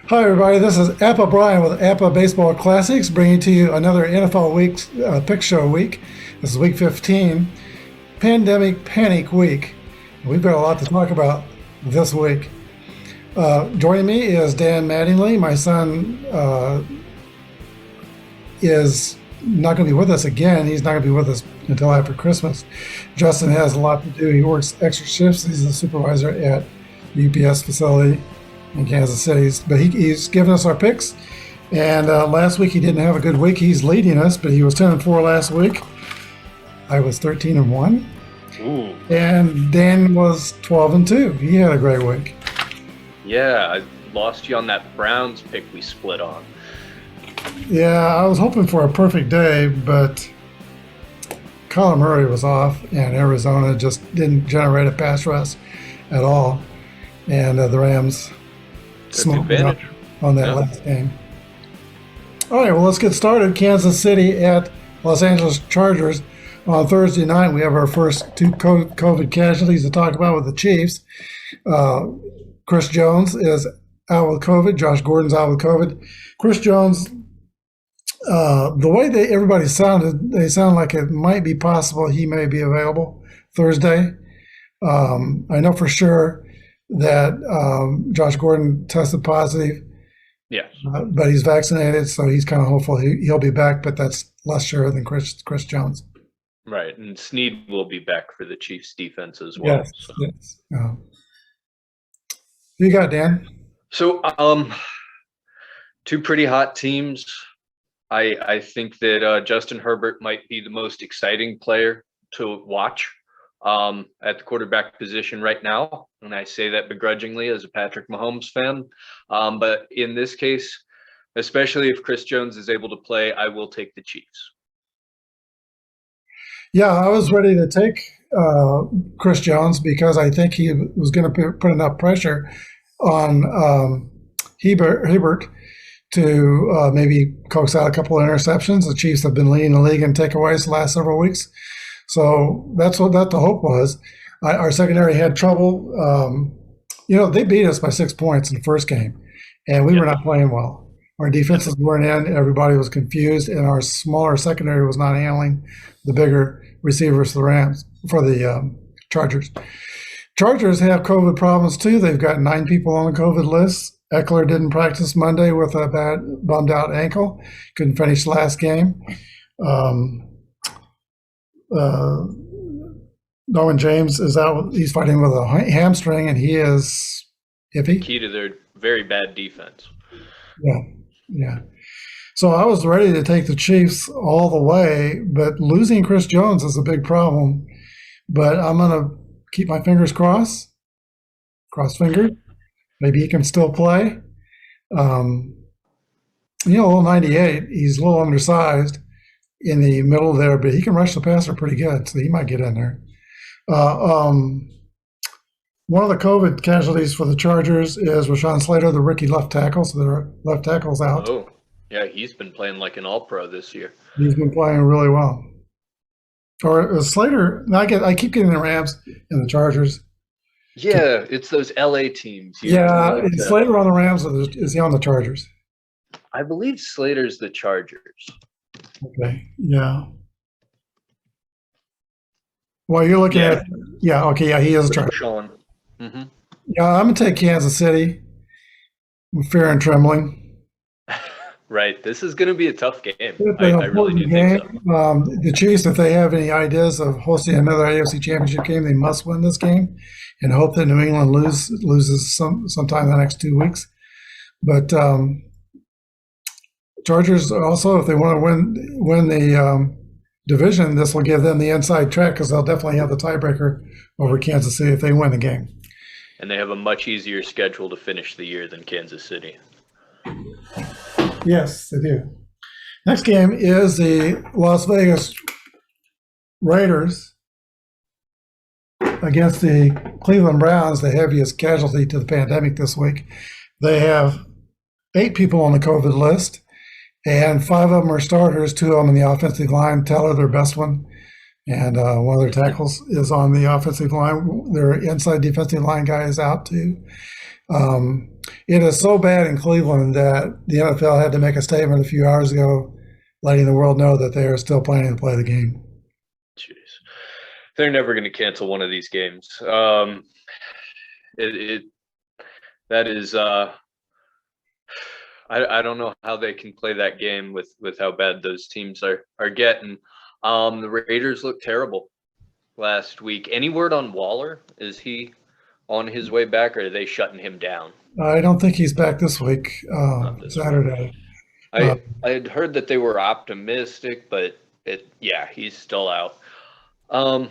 Hi, everybody. This is Appa Brian with Appa Baseball Classics, bringing to you another NFL week pick show week. This is week 15, Pandemic Panic Week. We've got a lot to talk about this week. Joining me is Dan Mattingly. My son is not going to be with us again. He's not going to be with us until after Christmas. Justin has a lot to do. He works extra shifts. He's a supervisor at the UPS facility in Kansas City, but he's given us our picks. And last week he didn't have a good week. He's leading us, but he was 10-4 last week. I was 13-1. Ooh. And Dan was 12-2. He had a great week. Yeah, I lost you on that Browns pick we split on. Yeah, I was hoping for a perfect day, but Kyler Murray was off, and Arizona just didn't generate a pass rush at all. And the Rams smoked it up on that last game. All right, well, let's get started. Kansas City at Los Angeles Chargers. On Thursday night, we have our first two COVID casualties to talk about with the Chiefs. Chris Jones is out with COVID. Josh Gordon's out with COVID. Chris Jones, the way everybody sounded, they sound like it might be possible he may be available Thursday. I know for sure that Josh Gordon tested positive. Yes. But he's vaccinated, so he's kind of hopeful he'll be back, but that's less sure than Chris Jones. Right, and Snead will be back for the Chiefs defense as well. Yes, yes. Who you got, Dan? So, two pretty hot teams. I think that Justin Herbert might be the most exciting player to watch at the quarterback position right now. And I say that begrudgingly as a Patrick Mahomes fan. But in this case, especially if Chris Jones is able to play, I will take the Chiefs. Yeah, I was ready to take Chris Jones because I think he was going to put enough pressure on Herbert to maybe coax out a couple of interceptions. The Chiefs have been leading the league in takeaways the last several weeks. So that's what the hope was. Our secondary had trouble. They beat us by 6 points in the first game, and we were not playing well. Our defenses weren't in. Everybody was confused, and our smaller secondary was not handling the bigger receivers for the Chargers. Chargers have COVID problems too. They've got 9 people on the COVID list. Eckler didn't practice Monday with a bad bummed out ankle. Couldn't finish the last game. Norman James is out. He's fighting with a hamstring, and he is iffy. Key to their very bad defense. Yeah. So I was ready to take the Chiefs all the way, but losing Chris Jones is a big problem. But I'm going to keep my fingers cross-fingered. Maybe he can still play. Little 98, he's a little undersized in the middle there, but he can rush the passer pretty good, so he might get in there. One of the COVID casualties for the Chargers is Rashawn Slater, the rookie left tackle, so their left tackle's out. Oh, yeah, he's been playing like an all-pro this year. He's been playing really well. Or Slater, I keep getting the Rams and the Chargers. Yeah, it's those LA teams. Yeah, is Slater on the Rams or is he on the Chargers? I believe Slater's the Chargers. Okay, yeah. Well, you're looking at, he is a Charger. Sean. Mm-hmm. Yeah, I'm going to take Kansas City with fear and trembling. Right, this is going to be a tough game. I really do think so. The Chiefs, if they have any ideas of hosting another AFC Championship game, they must win this game and hope that New England loses sometime in the next 2 weeks. But Chargers also, if they want to win the division, this will give them the inside track because they'll definitely have the tiebreaker over Kansas City if they win the game. And they have a much easier schedule to finish the year than Kansas City. Yes, they do. Next game is the Las Vegas Raiders against the Cleveland Browns, the heaviest casualty to the pandemic this week. They have 8 people on the COVID list, and 5 of them are starters, 2 of them in the offensive line. Teller, their best one, And one of their tackles is on the offensive line. Their inside defensive line guy is out too. It is so bad in Cleveland that the NFL had to make a statement a few hours ago letting the world know that they are still planning to play the game. Jeez. They're never going to cancel one of these games. That is I don't know how they can play that game with how bad those teams are getting. The Raiders looked terrible last week. Any word on Waller? Is he on his way back, or are they shutting him down? I don't think he's back this week, Saturday. I had heard that they were optimistic, but he's still out. I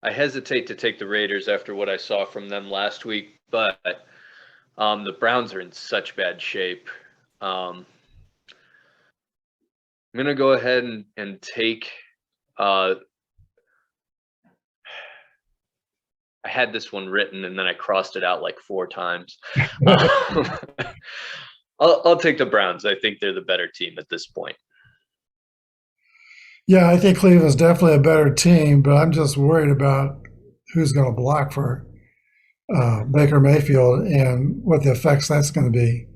hesitate to take the Raiders after what I saw from them last week, but the Browns are in such bad shape. I'm going to go ahead and take I had this one written and then I crossed it out like 4 times. I'll take the Browns. I think they're the better team at this point. Yeah, I think Cleveland's definitely a better team, but I'm just worried about who's going to block for Baker Mayfield and what the effects that's going to be.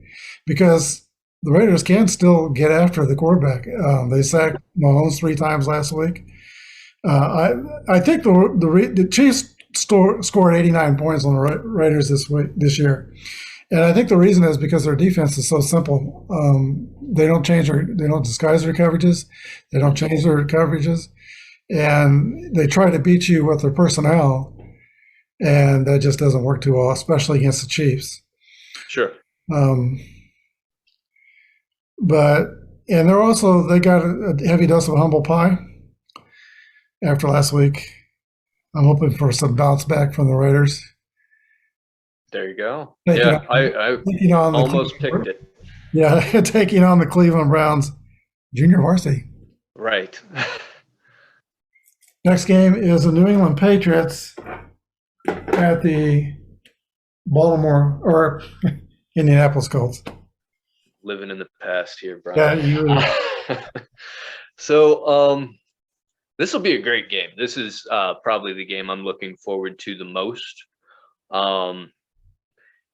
Because the Raiders can still get after the quarterback. They sacked Mahomes 3 times last week. I think the Chiefs scored 89 points on the Raiders this year. And I think the reason is because their defense is so simple. They don't disguise their coverages. They don't change their coverages. And they try to beat you with their personnel. And that just doesn't work too well, especially against the Chiefs. Sure. And they got a heavy dose of humble pie after last week. I'm hoping for some bounce back from the Raiders. There you go. I almost picked it. Yeah, taking on the Cleveland Browns junior varsity. Right. Next game is the New England Patriots at the Baltimore or Indianapolis Colts. Living in the past here, Brian. Yeah, So this will be a great game. This is probably the game I'm looking forward to the most.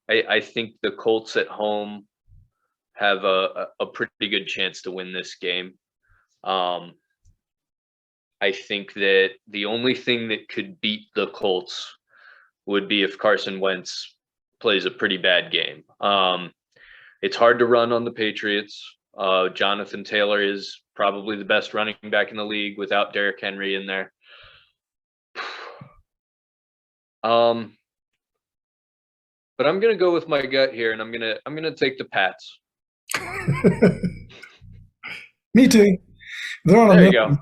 I think the Colts at home have a pretty good chance to win this game. I think that the only thing that could beat the Colts would be if Carson Wentz plays a pretty bad game. It's hard to run on the Patriots. Jonathan Taylor is probably the best running back in the league without Derrick Henry in there. But I'm gonna go with my gut here, and I'm gonna take the Pats. Me too. They're on there you go.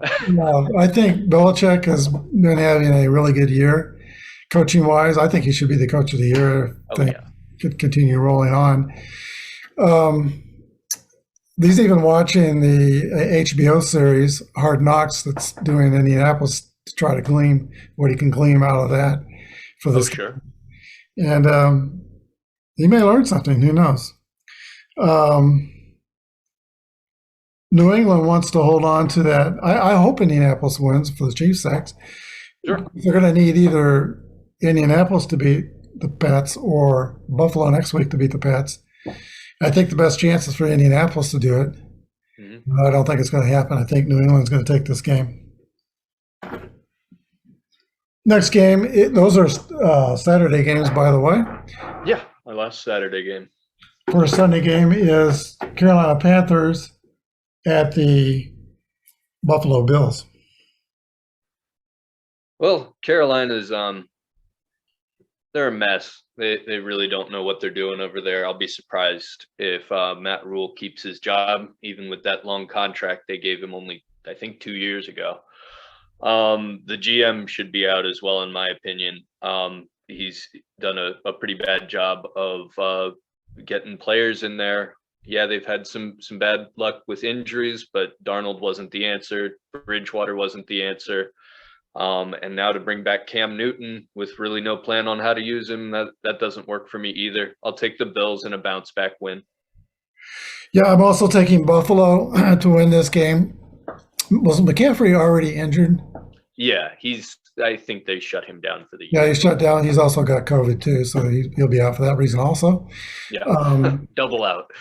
I think Belichick has been having a really good year, coaching wise. I think he should be the coach of the year. Could continue rolling on. He's even watching the HBO series Hard Knocks that's doing Indianapolis to try to glean what he can glean out of that for this. Sure. And he may learn something. Who knows? New England wants to hold on to that. I hope Indianapolis wins for the Chiefs' sakes. Sure. They're going to need either Indianapolis to beat the Pats or Buffalo next week to beat the Pats. I think the best chance is for Indianapolis to do it. Mm-hmm. I don't think it's going to happen. I think New England's going to take this game. Next game, those are Saturday games, by the way. Yeah, my last Saturday game. First Sunday game is Carolina Panthers at the Buffalo Bills. Well, Carolina's they're a mess. They really don't know what they're doing over there. I'll be surprised if Matt Rule keeps his job, even with that long contract they gave him only, I think, 2 years ago. The GM should be out as well, in my opinion. He's done a pretty bad job of getting players in there. Yeah, they've had some bad luck with injuries, but Darnold wasn't the answer. Bridgewater wasn't the answer. And now to bring back Cam Newton with really no plan on how to use him, that doesn't work for me either. I'll take the Bills in a bounce back win. Yeah, I'm also taking Buffalo to win this game. Was McCaffrey already injured? Yeah, I think they shut him down for the Yeah, year. he's shut down. He's also got COVID too, so he'll be out for that reason also. Yeah, Um, double out.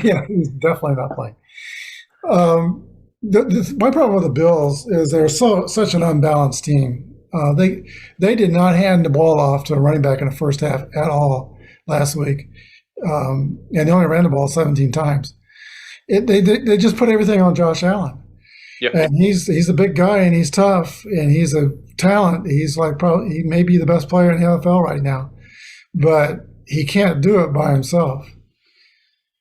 yeah, he's definitely not playing. My problem with the Bills is they're such an unbalanced team. They did not hand the ball off to a running back in the first half at all last week, and they only ran the ball 17 times. They just put everything on Josh Allen, Yep. and he's a big guy and he's tough and he's a talent. He's like probably he may be the best player in the NFL right now, but he can't do it by himself.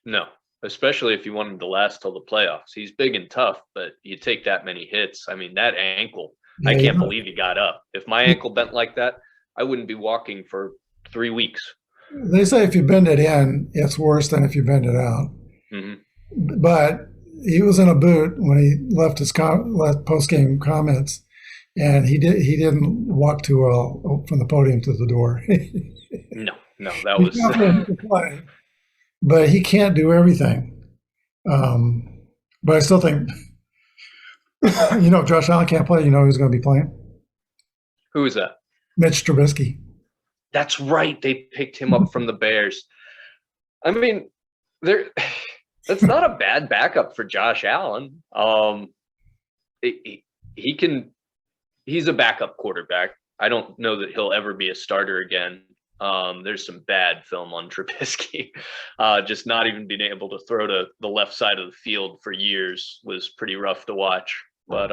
No, especially if you want him to last till the playoffs. He's big and tough, but you take that many hits. I mean, that ankle, I Yeah, can't believe he got up. If my ankle bent like that, I wouldn't be walking for 3 weeks. they say if you bend it in, it's worse than if you bend it out. Hmm. But he was in a boot when he left his left post game comments, and he didn't walk too well from the podium to the door. No, that He's was confident he can play, but he can't do everything. But I still think, if Josh Allen can't play, who's going to be playing? who is that? Mitch Trubisky. That's right. They picked him up from the Bears. I mean, that's not a bad backup for Josh Allen. He's a backup quarterback. I don't know that he'll ever be a starter again. There's some bad film on Trubisky. Just not even being able to throw to the left side of the field for years was pretty rough to watch. But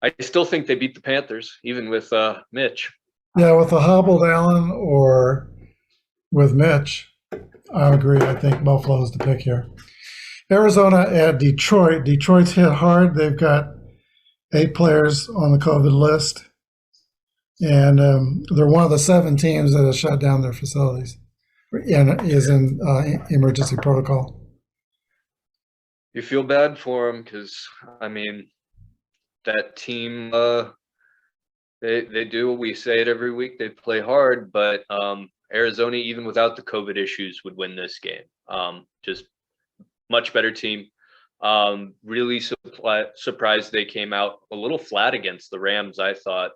I still think they beat the Panthers, even with Mitch. Yeah, with a hobbled Allen or with Mitch, I agree. I think Buffalo's the pick here. Arizona at Detroit. Detroit's hit hard. They've got 8 players on the COVID list, and they're one of the 7 teams that have shut down their facilities and is in emergency protocol. You feel bad for them because, I mean, that team, they do. We say it every week. They play hard, but Arizona, even without the COVID issues, would win this game. Just much better team. Really surprised they came out a little flat against the Rams. I thought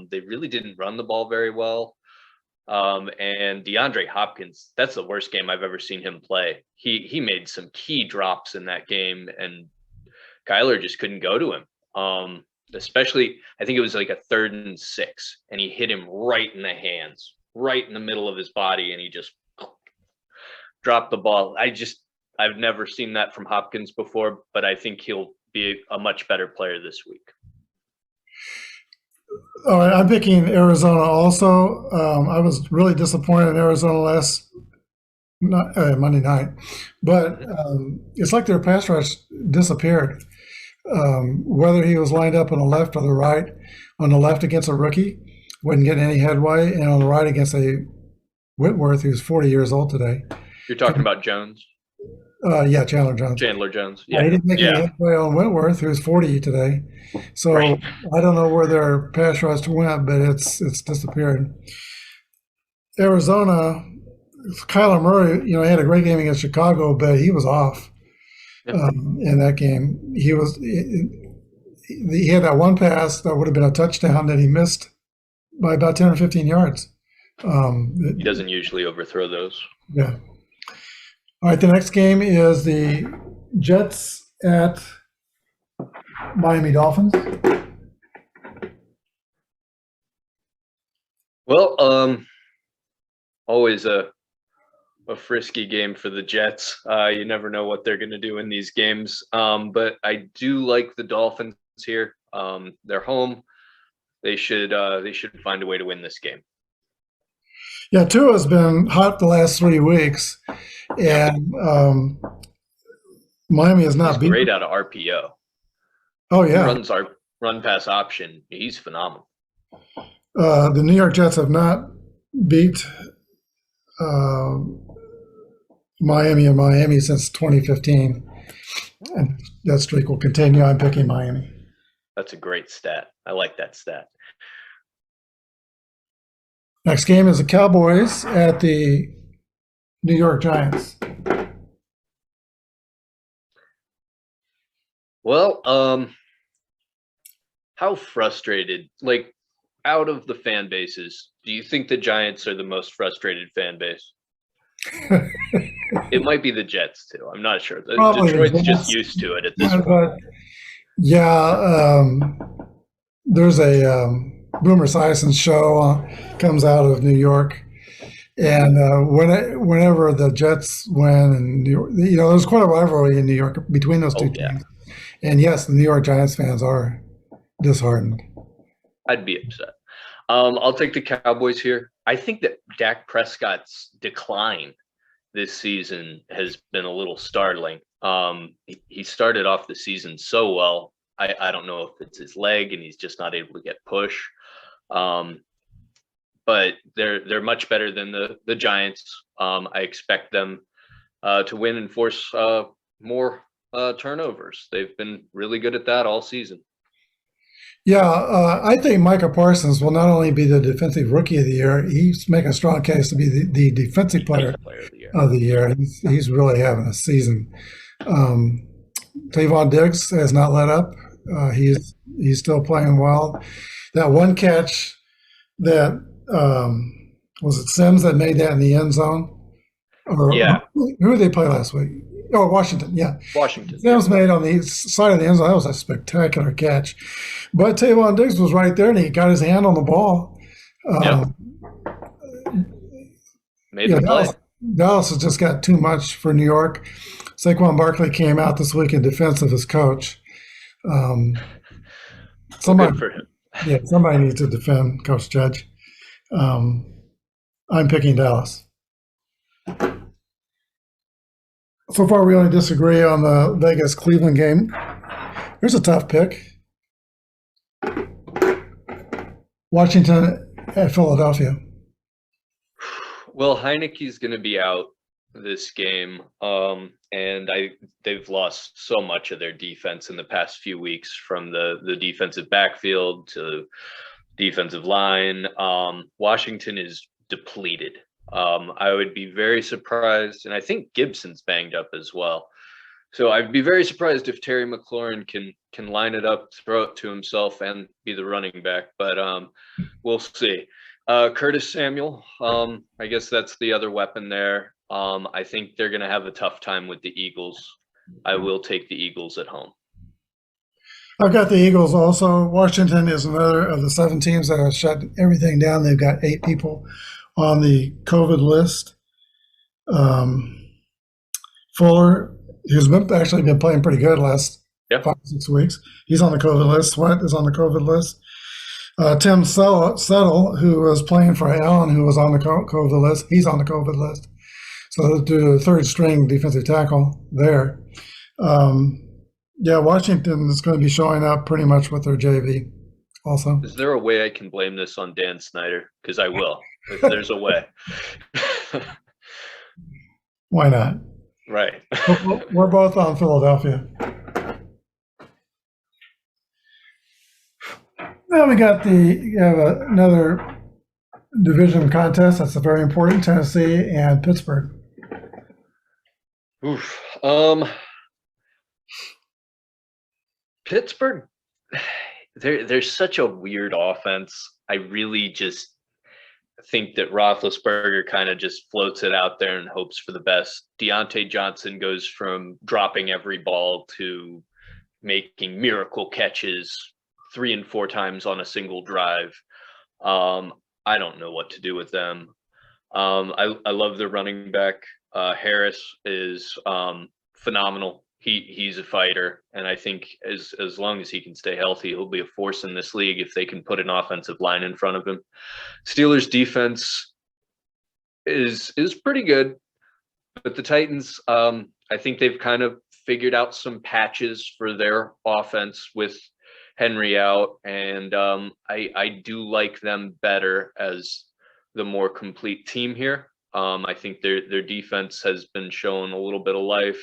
they really didn't run the ball very well. And Deandre Hopkins, that's the worst game I've ever seen him play. He made some key drops in that game, and Kyler just couldn't go to him. Especially, I think it was like a 3rd and 6, and he hit him right in the hands, right in the middle of his body, and he just dropped the ball. I've never seen that from Hopkins before, but I think he'll be a much better player this week. All right, I'm picking Arizona also. I was really disappointed in Arizona Monday night, but it's like their pass rush disappeared. Whether he was lined up on the left or the right, on the left against a rookie, wouldn't get any headway, and on the right against a Whitworth who's 40 years old today. You're talking about Jones? Yeah, Chandler Jones. Chandler Jones. Yeah. He didn't make any headway on Whitworth, who's 40 today. So right. I don't know where their pass rush went, but it's disappeared. Arizona, Kyler Murray, he had a great game against Chicago, but he was off in that game. He had that one pass that would have been a touchdown that he missed by about 10 or 15 yards. He doesn't usually overthrow those. Yeah. All right, the next game is the Jets at Miami Dolphins. Well, always a frisky game for the Jets. You never know what they're going to do in these games. But I do like the Dolphins here. They're home. They should find a way to win this game. Yeah, Tua's been hot the last 3 weeks, and Miami is not He's great out of RPO. Oh yeah, he runs our run pass option. He's phenomenal. The New York Jets have not beat Miami since 2015, and that streak will continue. I'm picking Miami. That's a great stat. I like that stat. Next game is the Cowboys at the New York Giants? Well, how frustrated, like out of the fan bases, do you think the Giants are the most frustrated fan base? It might be the Jets too. I'm not sure. Probably the Detroit's just Jets. used to it at this point. But yeah, there's a Boomer Esiason show comes out of New York, and whenever the Jets win, and New York, there's quite a rivalry in New York between those two Oh yeah, teams. And yes, the New York Giants fans are disheartened. I'd be upset. I'll take the Cowboys here. I think that Dak Prescott's decline this season has been a little startling. He started off the season so well. I don't know if it's his leg and he's just not able to get push. But they're much better than the Giants. I expect them to win and force more turnovers. They've been really good at that all season. Yeah, I think Micah Parsons will not only be the defensive rookie of the year, he's making a strong case to be the defensive player of the year. He's really having a season. Trayvon Diggs has not let up. He's still playing well. That one catch that was it Sims that made that in the end zone? Or Yeah. Who did they play last week? Oh, Washington. Yeah. Washington. Sims made on the side of the end zone. That was a spectacular catch. But Trayvon Diggs was right there, and he got his hand on the ball. Made the play. Dallas has just got too much for New York. Saquon Barkley came out this week in defense of his coach. Somebody, good for him. Yeah, somebody needs to defend Coach Judge. I'm picking Dallas. So far, we only disagree on the Vegas-Cleveland game. Here's a tough pick. Washington at Philadelphia. Well, Heineke's going to be out this game, and they've lost so much of their defense in the past few weeks, from the defensive backfield to defensive line. Washington is depleted. I would be very surprised, and I think Gibson's banged up as well. So I'd be very surprised if Terry McLaurin can line it up, throw it to himself, and be the running back. But we'll see. Curtis Samuel, I guess that's the other weapon there. I think they're going to have a tough time with the Eagles. I will take the Eagles at home. I've got the Eagles also. Washington is another of the 7 teams that have shut everything down. They've got 8 people on the COVID list. Fuller, who's actually been playing pretty good last 5-6 weeks, he's on the COVID list. Sweat is on the COVID list. Tim Settle, who was playing for Allen, who was on the COVID list, he's on the COVID list. So do the third string defensive tackle there. Washington is going to be showing up pretty much with their JV also. Is there a way I can blame this on Dan Snyder? Because I will, if there's a way. Why not? Right. We're both on Philadelphia. Now we have another division contest that's very important, Tennessee and Pittsburgh. Oof. Pittsburgh, they're such a weird offense. I really just think that Roethlisberger kind of just floats it out there and hopes for the best. Deontay Johnson goes from dropping every ball to making miracle catches 3 and 4 times on a single drive. I don't know what to do with them. I love their running back. Harris is phenomenal. He's a fighter, and I think as long as he can stay healthy, he'll be a force in this league if they can put an offensive line in front of him. Steelers defense is pretty good, but the Titans, I think they've kind of figured out some patches for their offense with Henry out, and I do like them better as the more complete team here. I think their defense has been showing a little bit of life.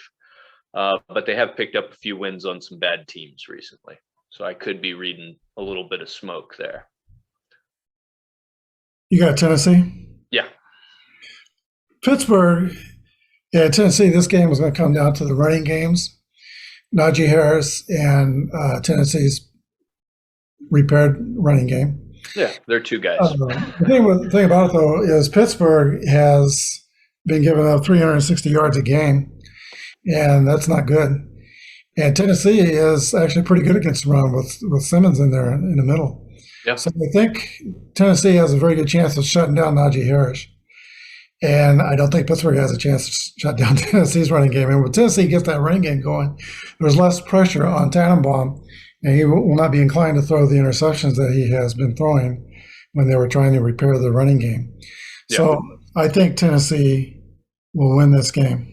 But they have picked up a few wins on some bad teams recently. So I could be reading a little bit of smoke there. You got Tennessee? Yeah. Pittsburgh Yeah, Tennessee, this game was going to come down to the running games. Najee Harris and Tennessee's repaired running game. Yeah, they're two Uh, guys. the thing about it, though, is Pittsburgh has been giving up 360 yards a game, and that's not good. And Tennessee is actually pretty good against the run with Simmons in there in the middle. Yeah. So I think Tennessee has a very good chance of shutting down Najee Harris. And I don't think Pittsburgh has a chance to shut down Tennessee's running game. And when Tennessee gets that running game going, there's less pressure on Tannenbaum, and he will not be inclined to throw the interceptions that he has been throwing when they were trying to repair the running game. Yeah. So I think Tennessee will win this game.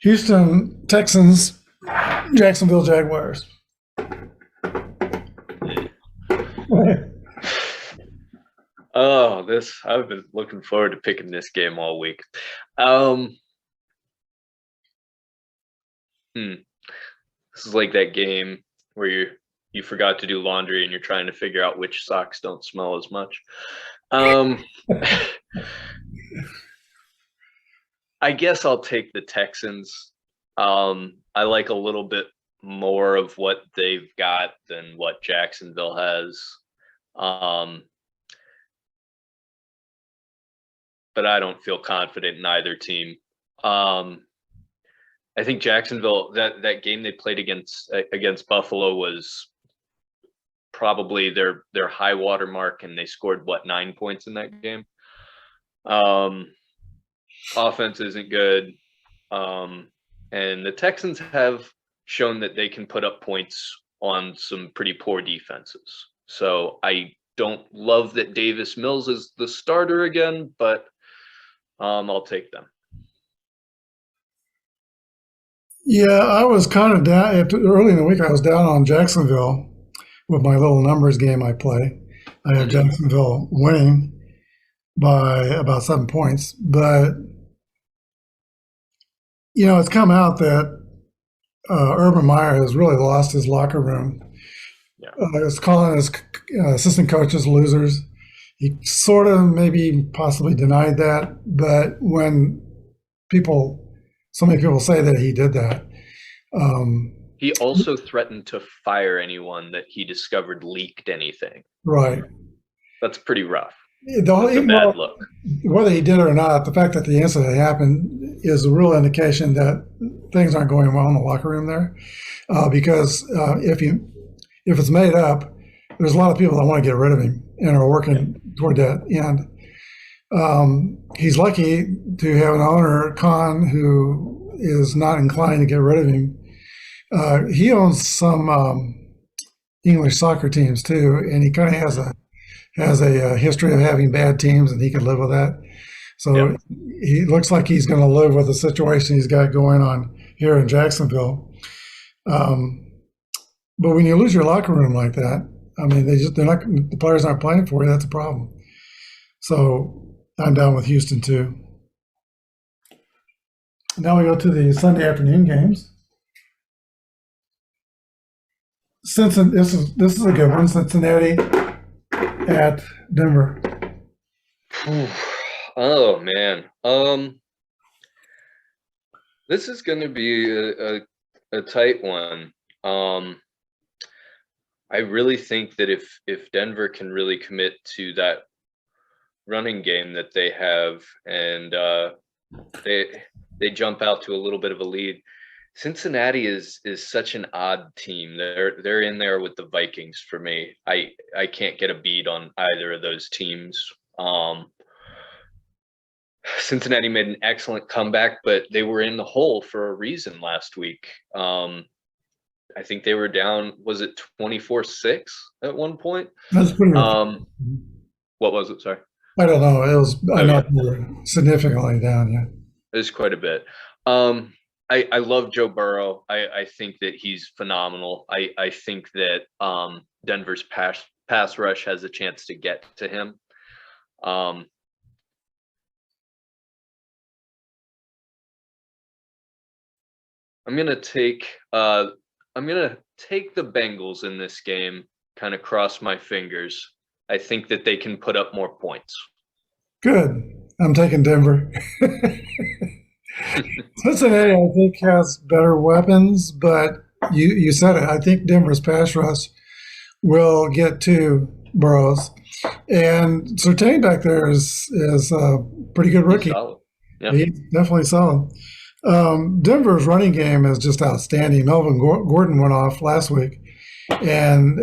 Houston Texans, Jacksonville Jaguars. Oh, I've been looking forward to picking this game all week. This is like that game where you forgot to do laundry and you're trying to figure out which socks don't smell as much. I guess I'll take the Texans. I like a little bit more of what they've got than what Jacksonville has. But I don't feel confident in either team. I think Jacksonville, that game they played against Buffalo was probably their high water mark, and they scored 9 points in that game. Offense isn't good, and the Texans have shown that they can put up points on some pretty poor defenses. So I don't love that Davis Mills is the starter again, but I'll take them. Yeah, I was kind of down early in the week. I was down on Jacksonville with my little numbers game I play. I have Jacksonville winning by about 7 points, but it's come out that Urban Meyer has really lost his locker room. Yeah. He's calling his assistant coaches losers. He sort of maybe possibly denied that, but when so many people say that he did that. He also threatened to fire anyone that he discovered leaked anything. Right. That's pretty rough. That's a bad look. Whether he did it or not, the fact that the incident happened is a real indication that things aren't going well in the locker room there. Because if it's made up, there's a lot of people that want to get rid of him and are working toward that end. He's lucky to have an owner, Khan, who is not inclined to get rid of him. He owns some English soccer teams too, and he kind of has a history of having bad teams, and he can live with that. So he looks like he's going to live with the situation he's got going on here in Jacksonville. But when you lose your locker room like that, I mean, the players aren't playing for you. That's a problem. So I'm down with Houston too. Now we go to the Sunday afternoon games. This is a good one. Cincinnati at Denver. Oh man, this is going to be a tight one. I really think that if Denver can really commit to that running game that they have, and they jump out to a little bit of a lead. Cincinnati is such an odd team. They're in there with the Vikings for me. I can't get a beat on either of those teams. Cincinnati made an excellent comeback, but they were in the hole for a reason last week. I think they were down, was it 24-6 at one point? That's pretty what was it? Sorry. I don't know. It was significantly down, yeah. It was quite a bit. I love Joe Burrow. I think that he's phenomenal. I think that Denver's pass rush has a chance to get to him. I'm gonna take the Bengals in this game. Kind of cross my fingers. I think that they can put up more points. Good. I'm taking Denver. Cincinnati, I think, has better weapons, but you said it. I think Denver's pass rush will get to Burrows. And Surtain back there is a pretty good He's rookie. solid. Yeah. He's definitely solid. Denver's running game is just outstanding. Melvin Gordon went off last week, and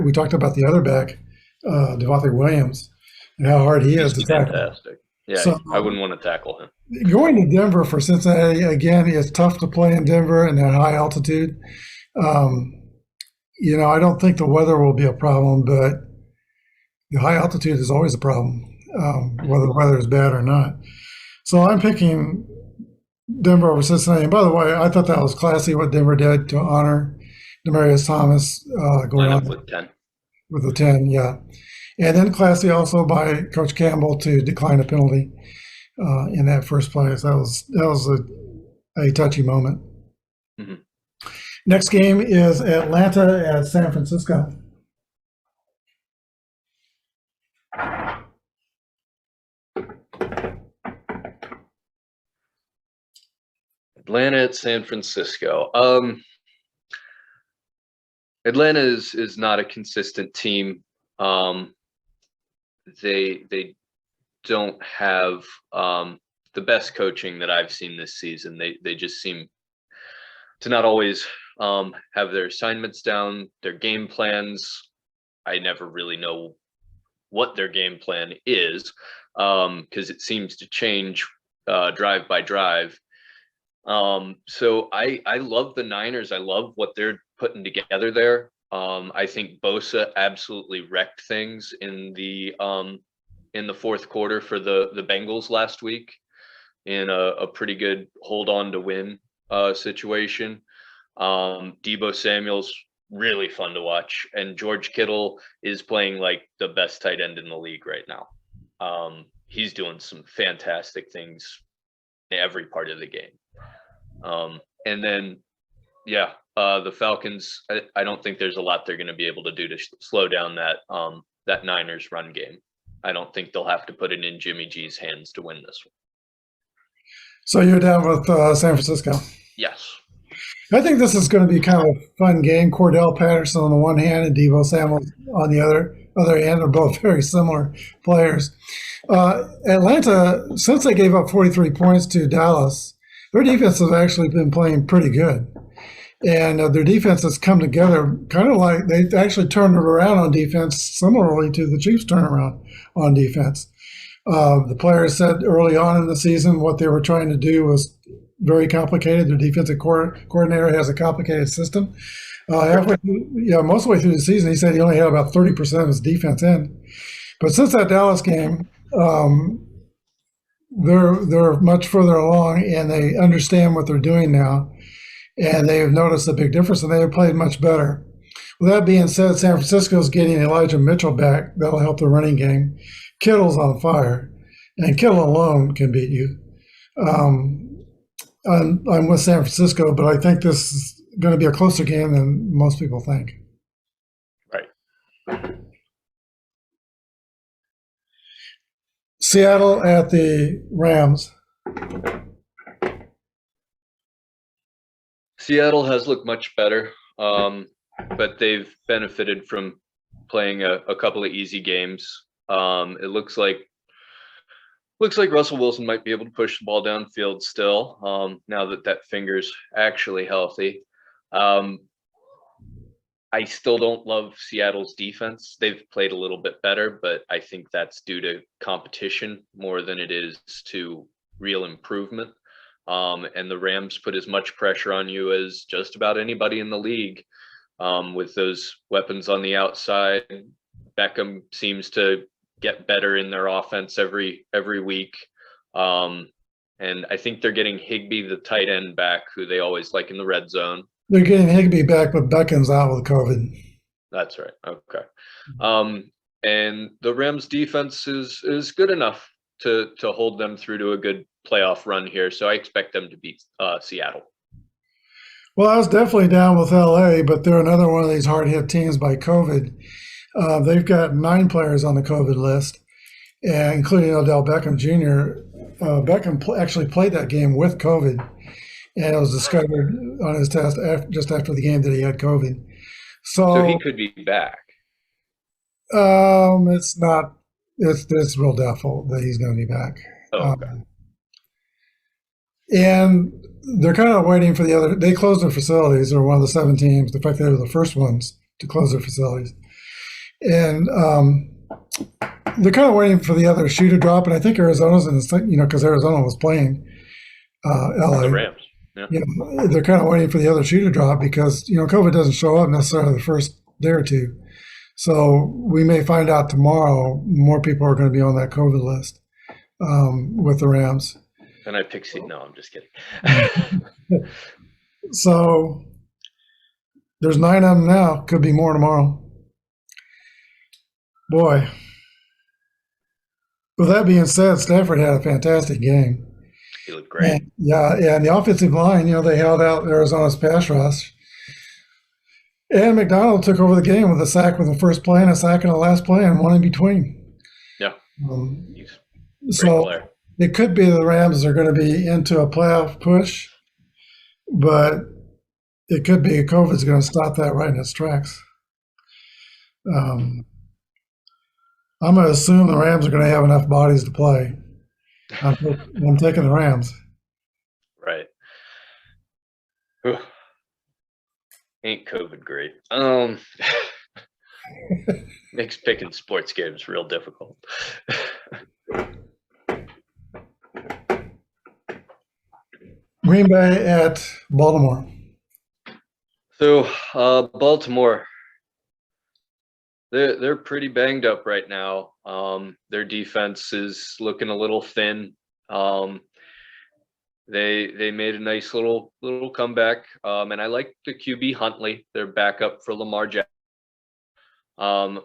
we talked about the other back, Devontae Williams, and how hard he is to He's tackle. fantastic. Yeah, So I wouldn't want to tackle him. going to Denver for Cincinnati again, it's tough to play in Denver and at high altitude. I don't think the weather will be a problem, but the high altitude is always a problem, whether the weather is bad or not. So I'm picking Denver over Cincinnati. And by the way, I thought that was classy what Denver did to honor Demaryius Thomas going Line on up with 10. with the 10, yeah. And then classy also by Coach Campbell to decline a penalty in that first place. That was a touchy moment. Mhm. Next game is Atlanta at San Francisco. Atlanta at San Francisco. Atlanta is not a consistent team. They don't have the best coaching that I've seen this season. They just seem to not always have their assignments down, their game plans. I never really know what their game plan is because it seems to change drive by drive. So I love the Niners. I love what they're putting together there. I think Bosa absolutely wrecked things in the fourth quarter for the Bengals last week in a pretty good hold on to win situation. Deebo Samuel's really fun to watch, and George Kittle is playing like the best tight end in the league right now. He's doing some fantastic things in every part of the game. And then, the Falcons, I don't think there's a lot they're going to be able to do to slow down that Niners run game. I don't think they'll have to put it in Jimmy G's hands to win this one. So you're down with San Francisco? Yes. I think this is going to be kind of a fun game. Cordell Patterson on the one hand and Deebo Samuel on the other hand are both very similar players. Atlanta, since they gave up 43 points to Dallas, their defense has actually been playing pretty good. And their defense has come together kind of like they actually turned it around on defense, similarly to the Chiefs' turnaround on defense. The players said early on in the season what they were trying to do was very complicated. Their defensive coordinator has a complicated system. Most of the way through the season, he said he only had about 30% of his defense in. But since that Dallas game, they're much further along, and they understand what they're doing now, and they have noticed a big difference, and they have played much better. With that being said, San Francisco's getting Elijah Mitchell back. That'll help the running game. Kittle's on fire, and Kittle alone can beat you. I'm with San Francisco, but I think this is going to be a closer game than most people think. Right. Seattle at the Rams. Seattle has looked much better, but they've benefited from playing a couple of easy games. It looks like Russell Wilson might be able to push the ball downfield still, now that finger's actually healthy. I still don't love Seattle's defense. They've played a little bit better, but I think that's due to competition more than it is to real improvement. And the Rams put as much pressure on you as just about anybody in the league with those weapons on the outside. Beckham seems to get better in their offense every week. And I think they're getting Higbee, the tight end, back, who they always like in the red zone. They're getting Higbee back, but Beckham's out with COVID. That's right. Okay. And the Rams defense is good enough to hold them through to a good playoff run here. So I expect them to beat Seattle. Well, I was definitely down with LA, but they're another one of these hard hit teams by COVID. They've got 9 players on the COVID list. and including Odell Beckham Jr. Beckham actually played that game with COVID, and it was discovered on his test just after the game that he had COVID. So he So could be back. it's not. It's real doubtful that he's going to be back. Oh, okay. And they're kind of waiting for the other. They closed their facilities. They're one of the 7 teams. In fact, they were the first ones to close their facilities. And they're kind of waiting for the other shoe to drop. And I think Arizona's in the, because Arizona was playing LA. The Rams. Yeah. They're kind of waiting for the other shoe to drop because, COVID doesn't show up necessarily the first day or two. So we may find out tomorrow more people are going to be on that COVID list with the Rams. And I pick seat. No, I'm just kidding. So there's 9 of them now. Could be more tomorrow. Boy. With that being said, Stafford had a fantastic game. He looked great. And the offensive line, they held out Arizona's pass rush. And McDonald took over the game with a sack with the first play and a sack in the last play and one in between. Yeah. He's a great So player. it could be the Rams are going to be into a playoff push, but it could be COVID's going to stop that right in its tracks. I'm going to assume the Rams are going to have enough bodies to play. I'm taking the Rams. Right. Whew. Ain't COVID great. Makes picking sports games real difficult. Green Bay at Baltimore. So Baltimore, they're pretty banged up right now. Their defense is looking a little thin. They made a nice little comeback, and I like the QB Huntley. They're backup for Lamar Jackson. I'm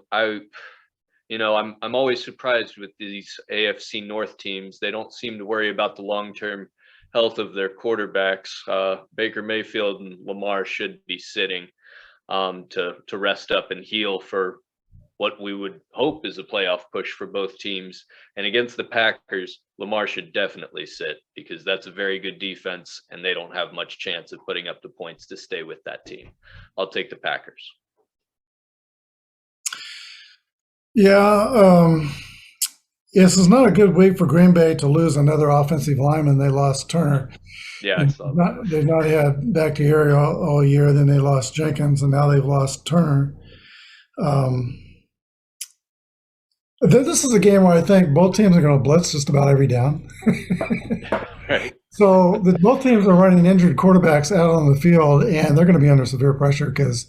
always surprised with these AFC North teams. They don't seem to worry about the long-term health of their quarterbacks. Baker Mayfield and Lamar should be sitting to rest up and heal for what we would hope is a playoff push for both teams. And against the Packers, Lamar should definitely sit because that's a very good defense and they don't have much chance of putting up the points to stay with that team. I'll take the Packers. Yeah, this is not a good week for Green Bay to lose another offensive lineman. They lost Turner. Yeah, I saw that. They've not had Bakhtiari all year. Then they lost Jenkins, and now they've lost Turner. This is a game where I think both teams are going to blitz just about every down. Right. So both teams are running injured quarterbacks out on the field, and they're going to be under severe pressure because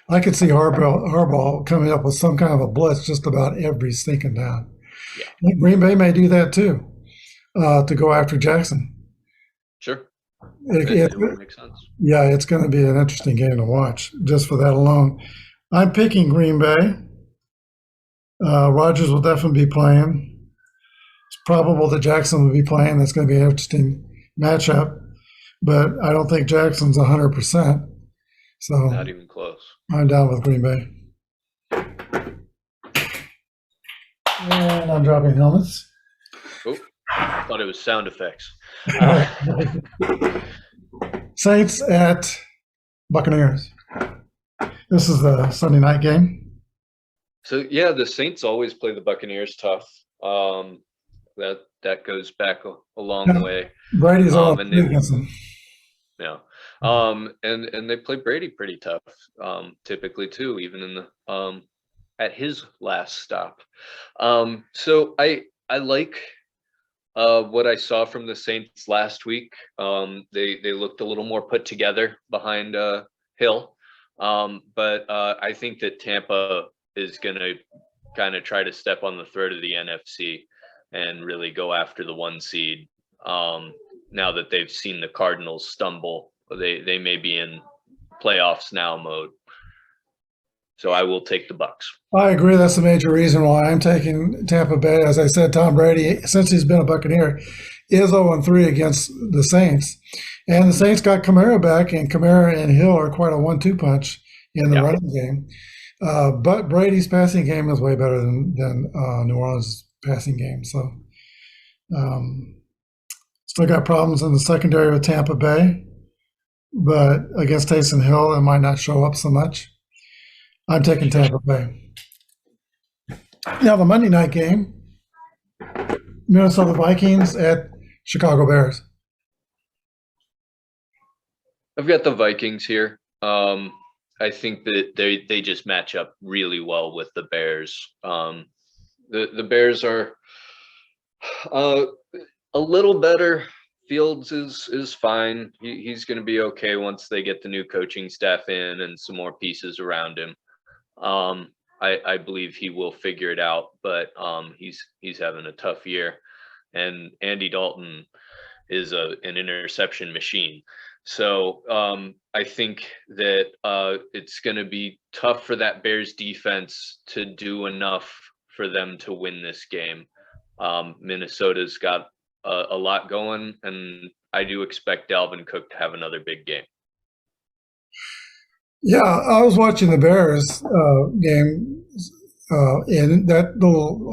I could see Harbaugh coming up with some kind of a blitz just about every stinking down. Yeah. Green Bay may do that too, to go after Jackson. Sure. It makes sense. Yeah, it's going to be an interesting game to watch just for that alone. I'm picking Green Bay. Rodgers will definitely be playing. It's probable that Jackson will be playing. That's going to be an interesting matchup. But I don't think Jackson's 100%. So not even close. I'm down with Green Bay. And I'm dropping helmets. Oh, I thought it was sound effects. Saints at Buccaneers. This is the Sunday night game. So yeah, the Saints always play the Buccaneers tough. That goes back a long way. Brady's all against them. Yeah. And they play Brady pretty tough, typically too, even in the at his last stop. So I like what I saw from the Saints last week. They looked a little more put together behind Hill. But I think that Tampa is going to kind of try to step on the throat of the NFC and really go after the 1 seed. Now that they've seen the Cardinals stumble, they may be in playoffs now mode. So I will take the Bucs. I agree. That's the major reason why I'm taking Tampa Bay. As I said, Tom Brady, since he's been a Buccaneer, is 0-3 against the Saints. And the Saints got Kamara back, and Kamara and Hill are quite a 1-2 punch in the running game. But Brady's passing game is way better than New Orleans' passing game. So still got problems in the secondary with Tampa Bay, but against Taysom Hill, it might not show up so much. I'm taking Tampa Bay. Now the Monday night game, Minnesota Vikings at Chicago Bears. I've got the Vikings here. I think that they just match up really well with the Bears. The Bears are a little better. Fields is fine. He's going to be okay once they get the new coaching staff in and some more pieces around him. I believe he will figure it out, but he's having a tough year, and Andy Dalton is an interception machine. So I think that it's going to be tough for that Bears defense to do enough for them to win this game. Minnesota's got a lot going, and I do expect Dalvin Cook to have another big game. Yeah, I was watching the Bears game, and that little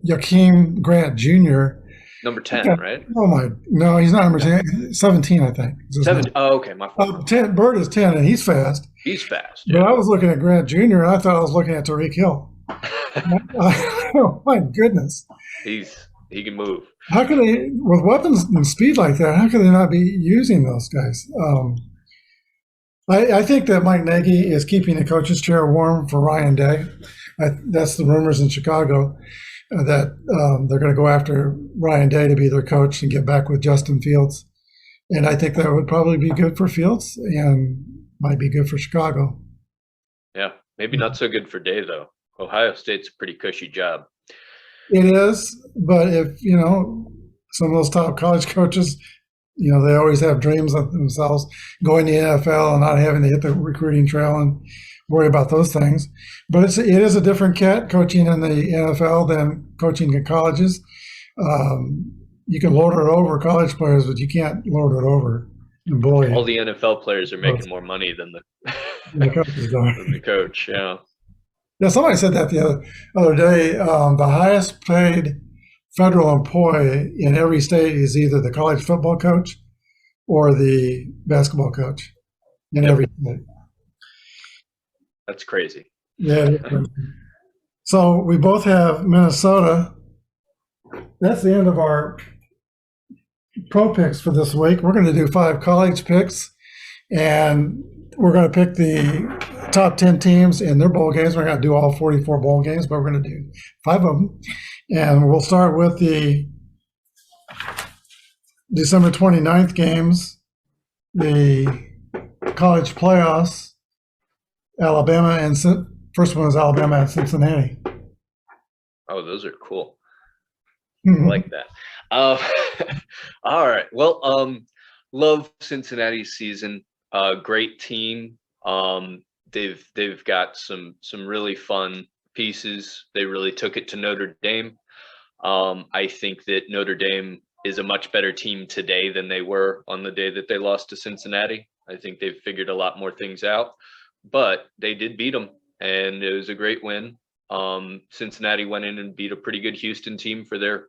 Jakeem Grant Jr. Number 10, right? No, he's not number 10. 17, I think. 7. Oh, okay, my fault. Bird is 10, and he's fast. He's fast. Yeah. But I was looking at Grant Jr., and I thought I was looking at Tyreek Hill. Oh, my goodness. He can move. How can they, with weapons and speed like that, how can they not be using those guys? I think that Mike Nagy is keeping the coach's chair warm for Ryan Day. That's the rumors in Chicago, that they're going to go after Ryan Day to be their coach and get back with Justin Fields. And I think that would probably be good for Fields and might be good for Chicago. Yeah, maybe not so good for Day, though. Ohio State's a pretty cushy job. It is, but if, some of those top college coaches, they always have dreams of themselves going to the NFL and not having to hit the recruiting trail and worry about those things. But it is a different cat coaching in the NFL than coaching in colleges. You can load it over college players, but you can't load it over and bully. All the NFL players are making more money than the coach. Yeah. Yeah, somebody said that the other day. The highest paid federal employee in every state is either the college football coach or the basketball coach in every state. That's crazy. Yeah. So we both have Minnesota. That's the end of our pro picks for this week. We're going to do 5 college picks, and we're going to pick the top 10 teams in their bowl games. We're going to do all 44 bowl games, but we're going to do 5 of them. And we'll start with the December 29th games, the college playoffs, Alabama, and first one is Alabama and Cincinnati. Oh, those are cool. I like that. All right. Well, love Cincinnati's season. Great team. They've got some really fun pieces. They really took it to Notre Dame. I think that Notre Dame is a much better team today than they were on the day that they lost to Cincinnati. I think they've figured a lot more things out, but they did beat them, and it was a great win. Cincinnati went in and beat a pretty good Houston team for their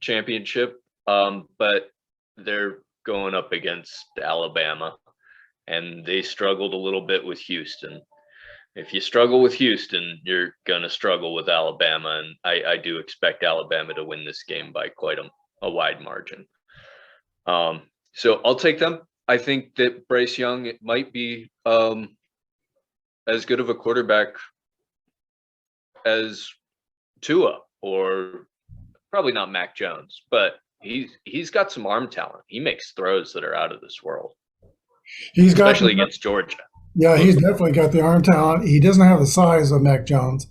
championship, but they're going up against Alabama, and they struggled a little bit with Houston. If you struggle with Houston, you're going to struggle with Alabama, and I do expect Alabama to win this game by quite a wide margin. So I'll take them. I think that Bryce Young might be as good of a quarterback as Tua, or probably not Mac Jones, but he's got some arm talent. He makes throws that are out of this world, especially against Georgia. Yeah, he's definitely got the arm talent. He doesn't have the size of Mac Jones,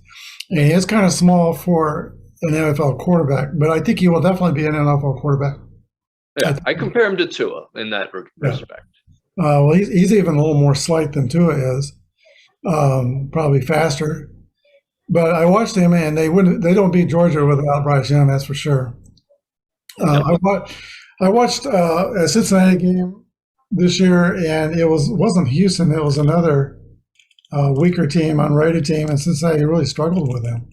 and he is kind of small for an NFL quarterback, but I think he will definitely be an NFL quarterback. Yeah, I compare him to Tua in that respect. Well, he's even a little more slight than Tua is, probably faster. But I watched him, and they don't beat Georgia without Bryce Young, that's for sure. I watched a Cincinnati game this year, and it wasn't Houston. It was another weaker team, unrated team, and Cincinnati really struggled with them.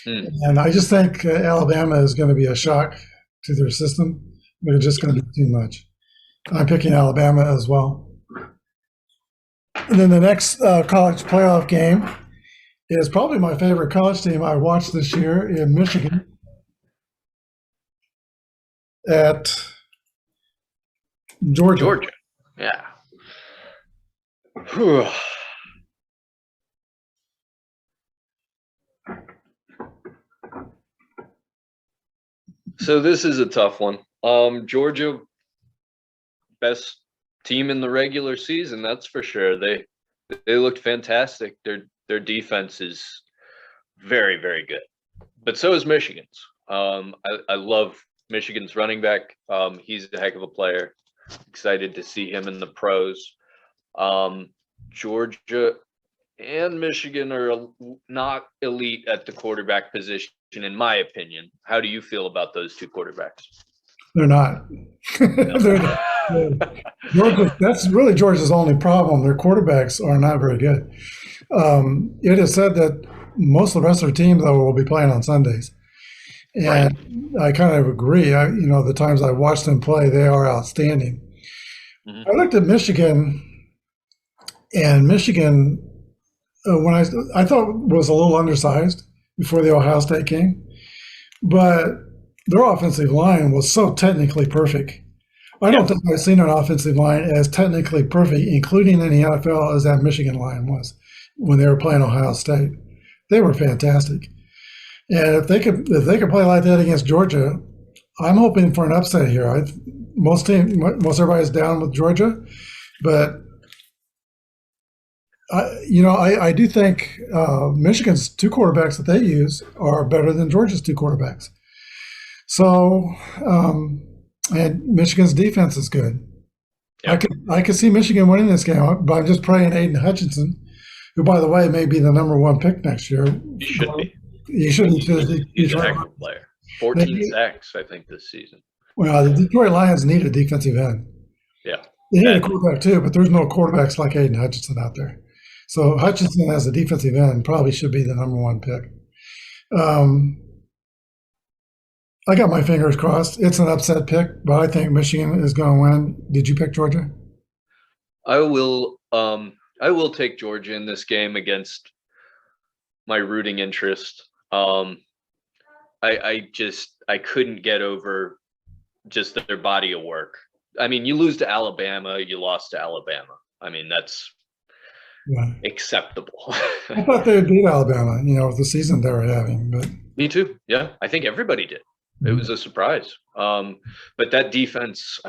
Mm. And I just think Alabama is going to be a shock to their system. They're just going to be too much. I'm picking Alabama as well. And then the next college playoff game is probably my favorite college team I watched this year in Michigan at Georgia. Georgia. Yeah. Whew. So this is a tough one. Georgia, best team in the regular season, that's for sure. They looked fantastic. Their defense is very, very good. But so is Michigan's. I love Michigan's running back. He's a heck of a player. Excited to see him in the pros. Georgia and Michigan are not elite at the quarterback position, in my opinion. How do you feel about those two quarterbacks? They're not. Georgia, that's really Georgia's only problem. Their quarterbacks are not very good. It is said that most of the rest of their team, though, will be playing on Sundays. And right. I kind of agree. The times I watched them play, they are outstanding. Mm-hmm. I looked at Michigan, and Michigan, when I thought was a little undersized before the Ohio State game, but their offensive line was so technically perfect. I don't think I've seen an offensive line as technically perfect, including in the NFL, as that Michigan line was when they were playing Ohio State. They were fantastic. And if they could play like that against Georgia, I'm hoping for an upset here. Most everybody's down with Georgia, but I do think Michigan's two quarterbacks that they use are better than Georgia's two quarterbacks. So, and Michigan's defense is good. Yep. I could see Michigan winning this game, but I'm just praying Aiden Hutchinson, who, by the way, may be the number one pick next year. He should be. He should be. He's a heck of a player. 14 sacks, I think, this season. Well, the Detroit Lions need a defensive end. Yeah. They need a quarterback, too, but there's no quarterbacks like Aiden Hutchinson out there. So Hutchinson as a defensive end probably should be the number one pick. I got my fingers crossed. It's an upset pick, but I think Michigan is going to win. Did you pick Georgia? I will take Georgia in this game against my rooting interest. I couldn't get over just their body of work. I mean, you lose to Alabama, you lost to Alabama. I mean, that's acceptable. I thought they would beat Alabama, with the season they were having. But me too. Yeah, I think everybody did. It was a surprise. But that defense,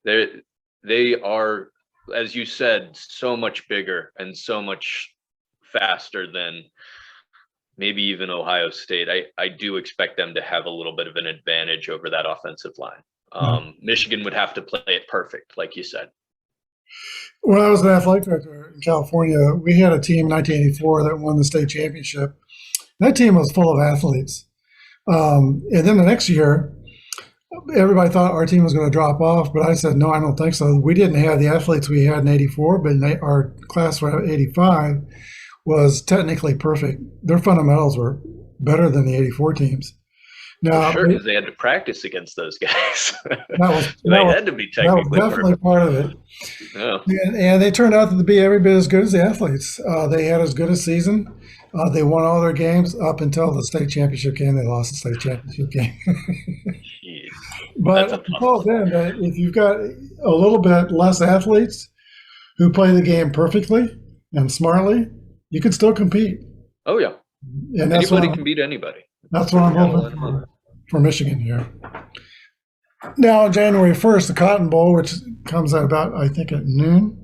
they are, as you said, so much bigger and so much faster than maybe even Ohio State. I do expect them to have a little bit of an advantage over that offensive line. Michigan would have to play it perfect, like you said. When I was an athletic director in California, we had a team in 1984 that won the state championship. That team was full of athletes. And then the next year, everybody thought our team was going to drop off, but I said, no, I don't think so. We didn't have the athletes we had in 84, but our class for 85 was technically perfect. Their fundamentals were better than the 84 teams. Now, sure, because they had to practice against those guys. They had to be technically perfect. That was definitely part of it. Yeah. And they turned out to be every bit as good as the athletes. They had as good a season. They won all their games up until the state championship game. They lost the state championship game. But until then, if you've got a little bit less athletes who play the game perfectly and smartly, you can still compete. Oh, yeah. And anybody can beat anybody. That's what I'm hoping for Michigan here. Now, January 1st, the Cotton Bowl, which comes at about, I think, at noon.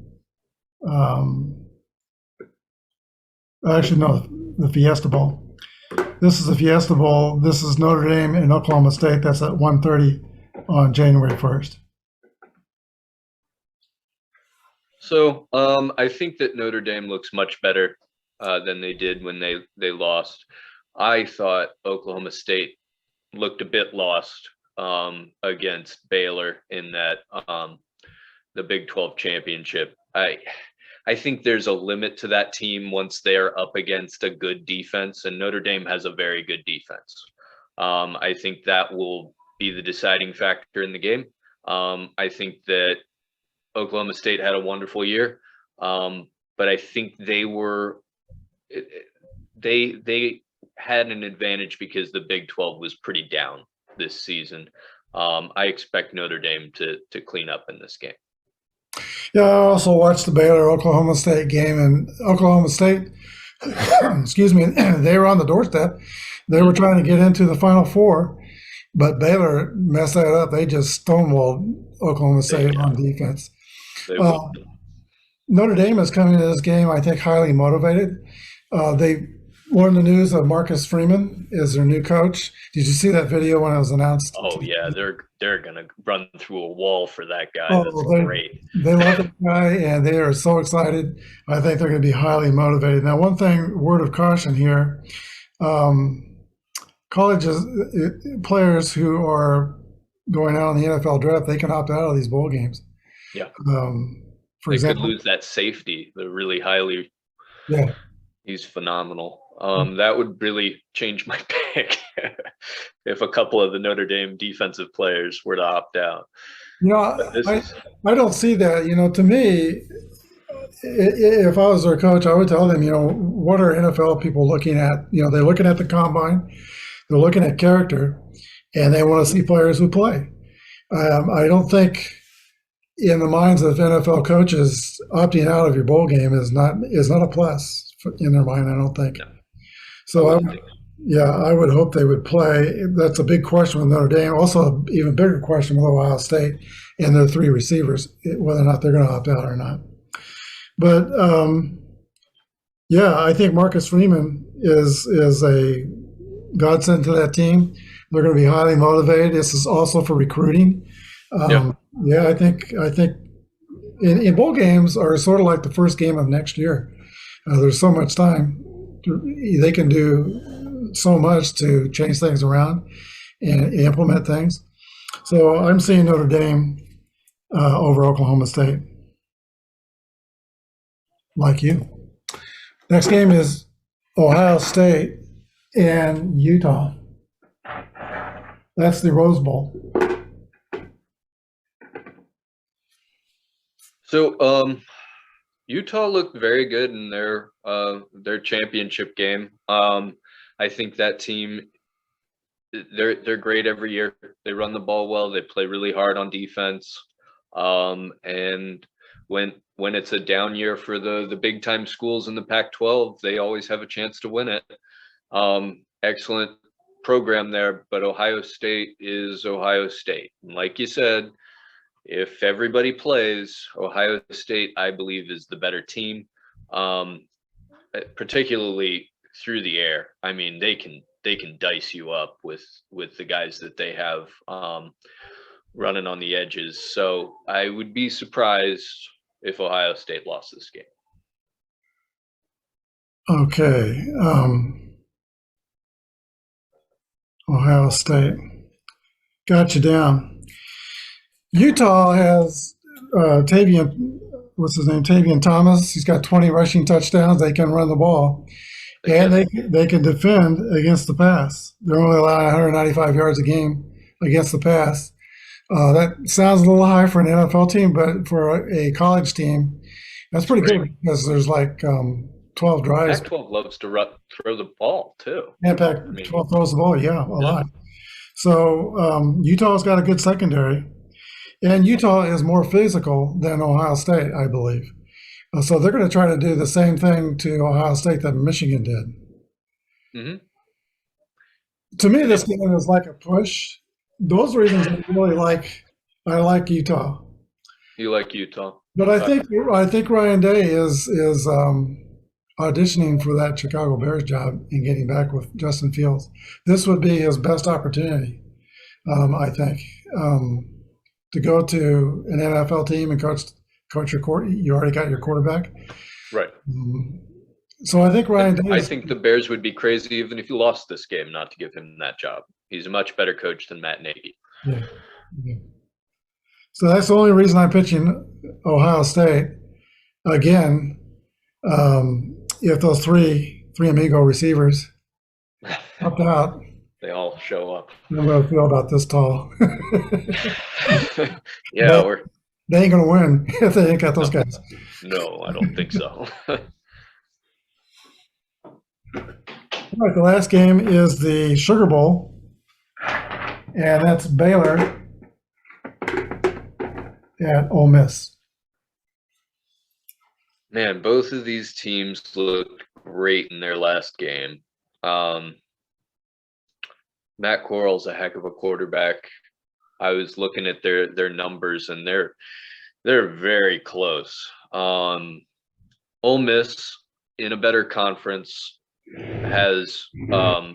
Actually, no, the Fiesta Bowl. This is the Fiesta Bowl. This is Notre Dame and Oklahoma State. That's at 1:30 on January 1st. So I think that Notre Dame looks much better than they did when they lost. I thought Oklahoma State looked a bit lost against Baylor in that the Big 12 championship. I think there's a limit to that team once they're up against a good defense, and Notre Dame has a very good defense. I think that will be the deciding factor in the game. I think that Oklahoma State had a wonderful year, but I think they had an advantage because the Big 12 was pretty down this season. I expect Notre Dame to clean up in this game. Yeah, I also watched the Baylor Oklahoma State game, and Oklahoma State, excuse me, they were on the doorstep. They were trying to get into the Final Four, but Baylor messed that up. They just stonewalled Oklahoma State on defense. Notre Dame is coming into this game, I think, highly motivated. They learned the news of Marcus Freeman is their new coach. Did you see that video when it was announced? Oh yeah, they're gonna run through a wall for that guy. That's great. They love that guy, and they are so excited. I think they're going to be highly motivated. Now, one thing, word of caution here: colleges, players who are going out on the NFL draft, they can opt out of these bowl games. Yeah. For example, could lose that safety. They're really highly. Yeah. He's phenomenal. That would really change my pick if a couple of the Notre Dame defensive players were to opt out. I don't see that. To me, if I was their coach, I would tell them, what are NFL people looking at? They're looking at the combine, they're looking at character, and they want to see players who play. I don't think in the minds of NFL coaches, opting out of your bowl game is not a plus in their mind. I don't think. No. So I would hope they would play. That's a big question with Notre Dame. Also, an even bigger question with Ohio State and their three receivers, whether or not they're going to opt out or not. But I think Marcus Freeman is a godsend to that team. They're going to be highly motivated. This is also for recruiting. Yeah, I think in bowl games are sort of like the first game of next year. There's so much time. They can do so much to change things around and implement things. So I'm seeing Notre Dame over Oklahoma State. Like you. Next game is Ohio State and Utah. That's the Rose Bowl. So Utah looked very good in their championship game. I think that team, they're great every year. They run the ball well. They play really hard on defense. And when it's a down year for the big time schools in the Pac-12, they always have a chance to win it. Excellent program there, but Ohio State is Ohio State. And like you said, if everybody plays, Ohio State, I believe, is the better team, particularly through the air. I mean, they can dice you up with the guys that they have running on the edges. So I would be surprised if Ohio State lost this game. Okay. Ohio State. Got you down. Utah has Tavian, what's his name? Tavian Thomas. He's got 20 rushing touchdowns. They can run the ball. And they can defend against the pass. They're only allowing 195 yards a game against the pass. That sounds a little high for an NFL team, but for a college team, that's pretty good because there's like 12 drives. Pac-12 loves to throw the ball too. Yeah, Pac-12 throws the ball, a lot. So Utah's got a good secondary. And Utah is more physical than Ohio State, I believe. So they're going to try to do the same thing to Ohio State that Michigan did. Mm-hmm. To me, this game is like a push. Those reasons I like Utah. You like Utah, but I think Ryan Day is auditioning for that Chicago Bears job and getting back with Justin Fields. This would be his best opportunity, I think. To go to an NFL team and coach your you already got your quarterback, right? So I think I think the Bears would be crazy even if you lost this game not to give him that job. He's a much better coach than Matt Nagy. Yeah. So that's the only reason I'm pitching Ohio State. again, if those three amigo receivers opt out, They all show up. I'm going to feel about this tall. Yeah, They ain't going to win if they ain't got those guys. No, I don't think so. All right, the last game is the Sugar Bowl, and that's Baylor at Ole Miss. Man, both of these teams looked great in their last game. Matt Corral's a heck of a quarterback. I was looking at their numbers, and they're very close. Ole Miss, in a better conference, has a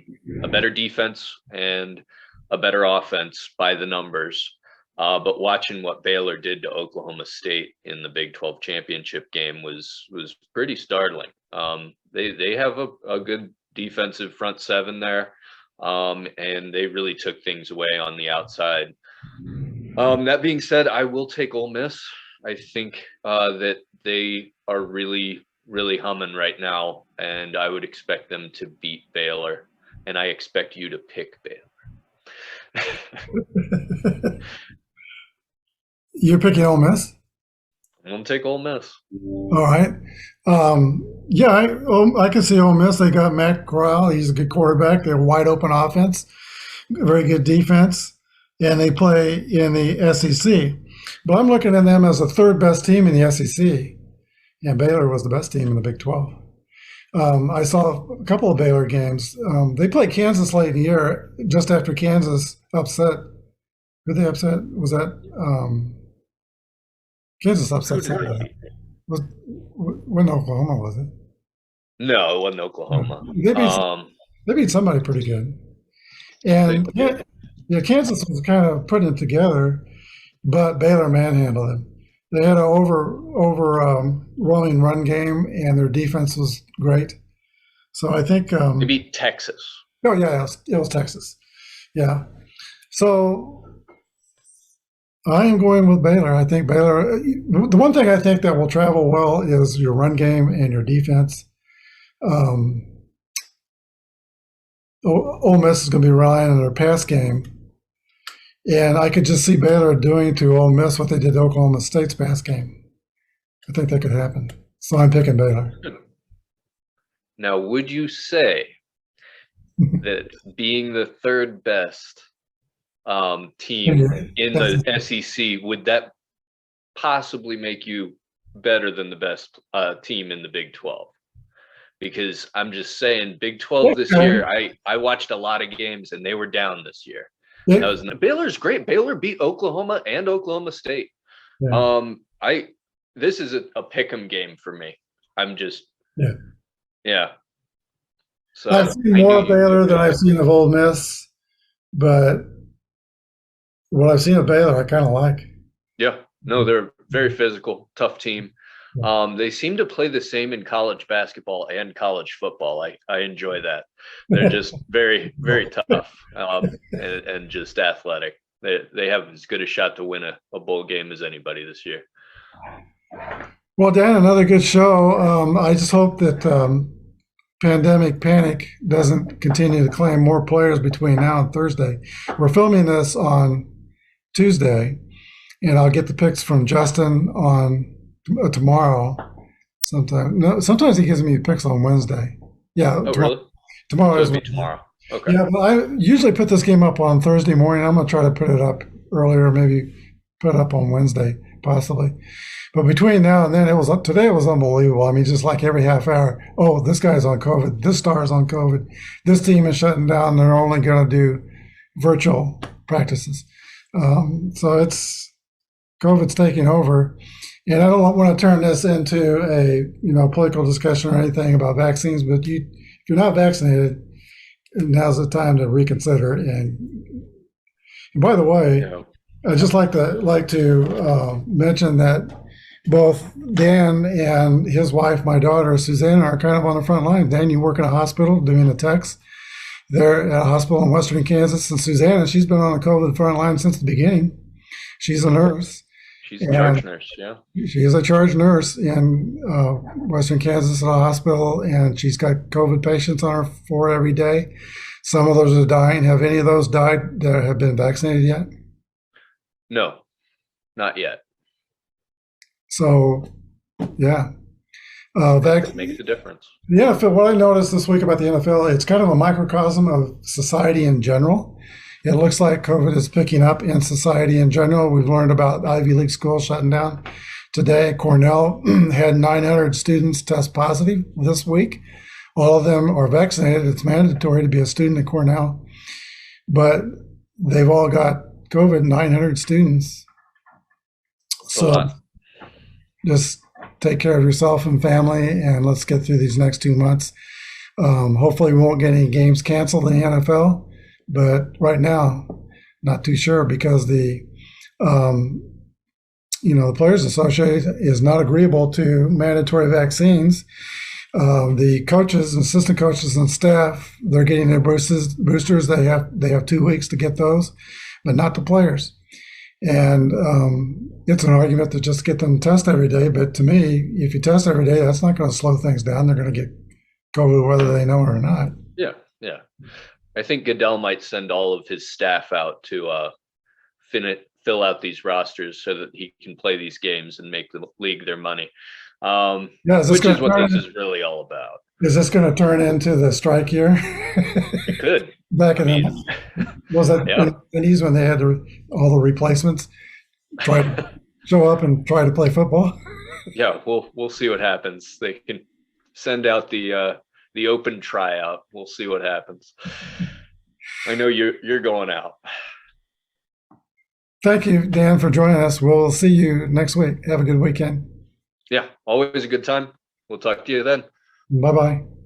better defense and a better offense by the numbers. But watching what Baylor did to Oklahoma State in the Big 12 championship game was pretty startling. They have a good defensive front seven there, and they really took things away on the outside. That being said, I will take Ole Miss. I think that they are really humming right now, and I would expect them to beat Baylor, and I expect you to pick Baylor. You're picking Ole Miss? I'm going to take Ole Miss. All right. Yeah, I can see Ole Miss. They got Matt Corral. He's a good quarterback. They have a wide open offense, very good defense, and they play in the SEC. But I'm looking at them as the third best team in the SEC, and Baylor was the best team in the Big 12. I saw a couple of Baylor games. They played Kansas late in the year, just after Kansas upset. Who they upset? Was that Kansas upset somebody? When Oklahoma was it? No, it wasn't Oklahoma. They beat somebody pretty good. And yeah, Kansas was kind of putting it together, but Baylor manhandled them. They had an overwhelming run game, and their defense was great. So I think they beat Texas. Oh yeah, it was Texas. Yeah. So I am going with Baylor. I think Baylor. The one thing I think that will travel well is your run game and your defense. Ole Miss is going to be relying on their pass game, and I could just see Baylor doing to Ole Miss what they did to Oklahoma State's pass game. I think that could happen. So I'm picking Baylor. Now, would you say that being the third best team in the SEC, would that possibly make you better than the best team in the Big 12? Because I'm just saying, Big 12 this year, I watched a lot of games, and they were down this year. Baylor's great. Baylor beat Oklahoma and Oklahoma State. Yeah. This is a pick'em game for me. I'm just yeah. So I've seen more of Baylor than I've seen of Ole Miss, but what I've seen of Baylor, I kind of like. Yeah, no, they're a very physical, tough team. They seem to play the same in college basketball and college football. I enjoy that. They're just very tough and just athletic. They have as good a shot to win a bowl game as anybody this year. Well, Dan, another good show. I just hope that pandemic panic doesn't continue to claim more players between now and Thursday. We're filming this on Tuesday, and I'll get the picks from Justin on tomorrow sometime. No, sometimes he gives me picks on Wednesday. Yeah. Oh, really? Tomorrow is tomorrow. Okay. Yeah, but I usually put this game up on Thursday morning. I'm going to try to put it up earlier, maybe put it up on Wednesday, possibly. But between now and then, today it was unbelievable. I mean, just like every half hour, oh, this guy's on COVID. This star's on COVID. This team is shutting down. They're only going to do virtual practices. So COVID's taking over. And I don't want to turn this into a political discussion or anything about vaccines, but if you're not vaccinated, now's the time to reconsider. And by the way, I'd just like to mention that both Dan and his wife, my daughter Suzanne, are kind of on the front line. Dan, you work in a hospital doing the techs. They're at a hospital in Western Kansas, and Susanna, she's been on the COVID front line since the beginning. She's a nurse. She's a charge And nurse. Yeah. she is a charge nurse in Western Kansas at a hospital, and she's got COVID patients on her floor every day. Some of those are dying. Have any of those died that have been vaccinated yet? No, not yet. So, yeah. That makes a difference. The NFL, what I noticed this week about the NFL, it's kind of a microcosm of society in general. It looks like COVID is picking up in society in general. We've learned about Ivy League schools shutting down. Today, Cornell had 900 students test positive this week. All of them are vaccinated. It's mandatory to be a student at Cornell. But they've all got COVID, 900 students. So just take care of yourself and family, and let's get through these next 2 months. Hopefully we won't get any games canceled in the NFL, but right now, not too sure because the Players Association is not agreeable to mandatory vaccines. The coaches, assistant coaches, and staff, they're getting their boosters. They have 2 weeks to get those, but not the players. And it's an argument to just get them to test every day. But to me, if you test every day, that's not going to slow things down. They're going to get COVID whether they know it or not. Yeah. I think Goodell might send all of his staff out to fill out these rosters so that he can play these games and make the league their money. Which is what this is really all about. Is this going to turn into the strike year? It could. Back in was that in the 90s when they had all the replacements try to show up and try to play football? Yeah, we'll see what happens. They can send out the open tryout. We'll see what happens. I know you're going out. Thank you, Dan, for joining us. We'll see you next week. Have a good weekend. Yeah, always a good time. We'll talk to you then. Bye-bye.